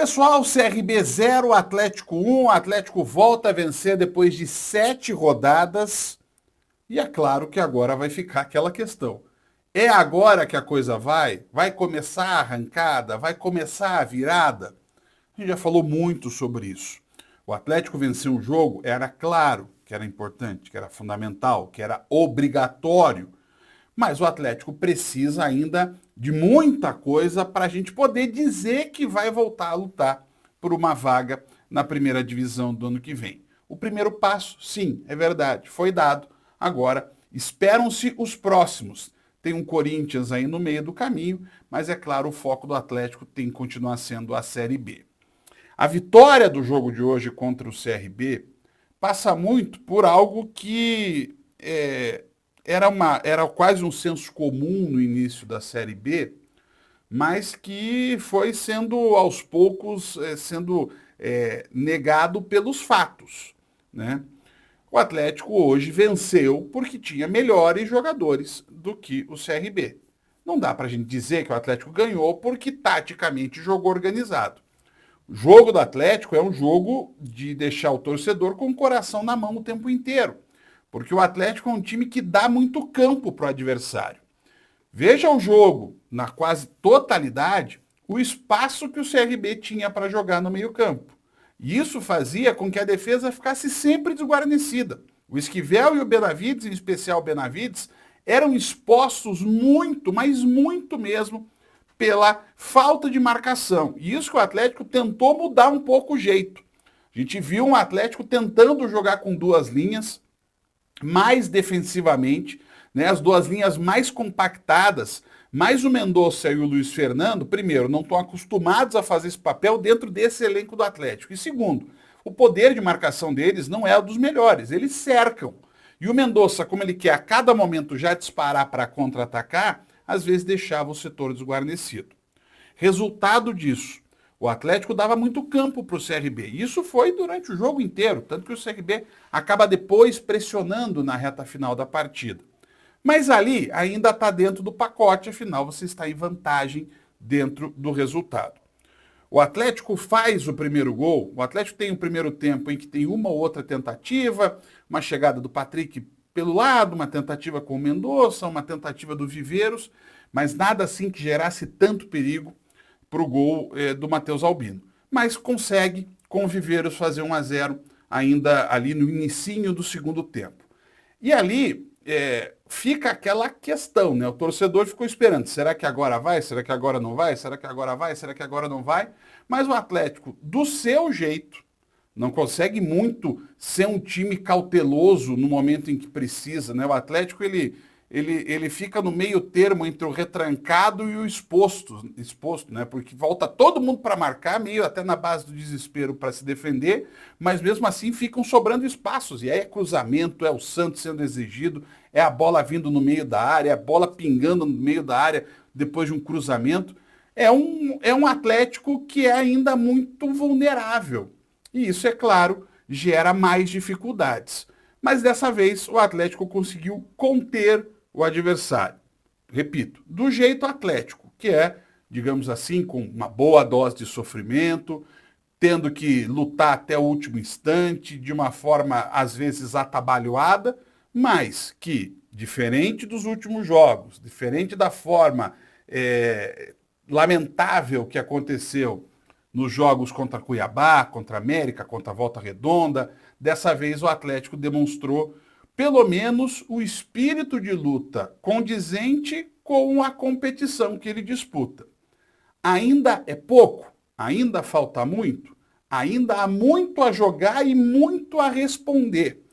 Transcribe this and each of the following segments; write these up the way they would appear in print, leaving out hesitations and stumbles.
Pessoal, CRB 0, Atlético 1, Atlético volta a vencer depois de 7 rodadas. E é claro que agora vai ficar aquela questão. É agora que a coisa vai? Vai começar a arrancada? Vai começar a virada? A gente já falou muito sobre isso. O Atlético vencer um jogo era claro que era importante, que era fundamental, que era obrigatório. Mas o Atlético precisa ainda de muita coisa para a gente poder dizer que vai voltar a lutar por uma vaga na primeira divisão do ano que vem. O primeiro passo, sim, é verdade, foi dado. Agora, esperam-se os próximos. Tem um Corinthians aí no meio do caminho, mas é claro, o foco do Atlético tem que continuar sendo a Série B. A vitória do jogo de hoje contra o CRB passa muito por algo que era quase um senso comum no início da Série B, mas que foi sendo aos poucos negado pelos fatos, né? O Atlético hoje venceu porque tinha melhores jogadores do que o CRB. Não dá para a gente dizer que o Atlético ganhou porque taticamente jogou organizado. O jogo do Atlético é um jogo de deixar o torcedor com o coração na mão o tempo inteiro. Porque o Atlético é um time que dá muito campo para o adversário. Veja o jogo, na quase totalidade, o espaço que o CRB tinha para jogar no meio-campo. E isso fazia com que a defesa ficasse sempre desguarnecida. O Esquivel e o Benavides, em especial o Benavides, eram expostos muito, mas muito mesmo, pela falta de marcação. E isso que o Atlético tentou mudar um pouco o jeito. A gente viu um Atlético tentando jogar com duas linhas, mais defensivamente, né, as duas linhas mais compactadas, mas o Mendonça e o Luiz Fernando, primeiro, não estão acostumados a fazer esse papel dentro desse elenco do Atlético. E segundo, o poder de marcação deles não é o dos melhores, eles cercam. E o Mendonça, como ele quer a cada momento já disparar para contra-atacar, às vezes deixava o setor desguarnecido. Resultado disso, o Atlético dava muito campo para o CRB. Isso foi durante o jogo inteiro, tanto que o CRB acaba depois pressionando na reta final da partida. Mas ali ainda está dentro do pacote, afinal você está em vantagem dentro do resultado. O Atlético faz o primeiro gol, o Atlético tem um primeiro tempo em que tem uma ou outra tentativa, uma chegada do Patrick pelo lado, uma tentativa com o Mendonça, uma tentativa do Viveiros, mas nada assim que gerasse tanto perigo para o gol do Matheus Albino. Mas consegue, com o Viveiros, fazer 1-0 ainda ali no inicinho do segundo tempo. E ali fica aquela questão, né? O torcedor ficou esperando, será que agora vai? Será que agora não vai? Será que agora vai? Será que agora não vai? Mas o Atlético, do seu jeito, não consegue muito ser um time cauteloso no momento em que precisa, né? O Atlético, ele fica no meio termo entre o retrancado e o exposto, né? Porque volta todo mundo para marcar, meio até na base do desespero para se defender, mas mesmo assim ficam sobrando espaços. E aí é cruzamento, é o Santos sendo exigido, é a bola vindo no meio da área, é a bola pingando no meio da área depois de um cruzamento. É um Atlético que é ainda muito vulnerável. E isso, é claro, gera mais dificuldades. Mas dessa vez o Atlético conseguiu conter o adversário. Repito, do jeito Atlético, que é, digamos assim, com uma boa dose de sofrimento, tendo que lutar até o último instante, de uma forma às vezes atabalhoada, mas que, diferente dos últimos jogos, diferente da forma lamentável que aconteceu nos jogos contra Cuiabá, contra América, contra Volta Redonda, dessa vez o Atlético demonstrou pelo menos o espírito de luta condizente com a competição que ele disputa. Ainda é pouco, ainda falta muito, ainda há muito a jogar e muito a responder.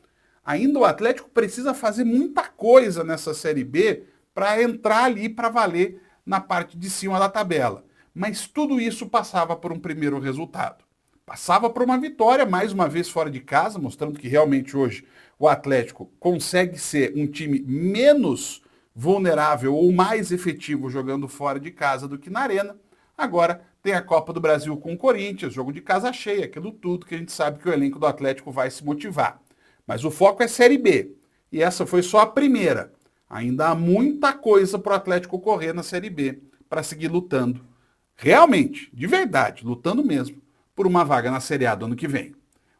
Ainda o Atlético precisa fazer muita coisa nessa Série B para entrar ali para valer na parte de cima da tabela. Mas tudo isso passava por um primeiro resultado. Passava por uma vitória, mais uma vez fora de casa, mostrando que realmente hoje o Atlético consegue ser um time menos vulnerável ou mais efetivo jogando fora de casa do que na Arena. Agora tem a Copa do Brasil com o Corinthians, jogo de casa cheia, aquilo tudo que a gente sabe que o elenco do Atlético vai se motivar. Mas o foco é Série B. E essa foi só a primeira. Ainda há muita coisa para o Atlético correr na Série B para seguir lutando realmente, de verdade, lutando mesmo por uma vaga na Série A do ano que vem.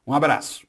Um abraço.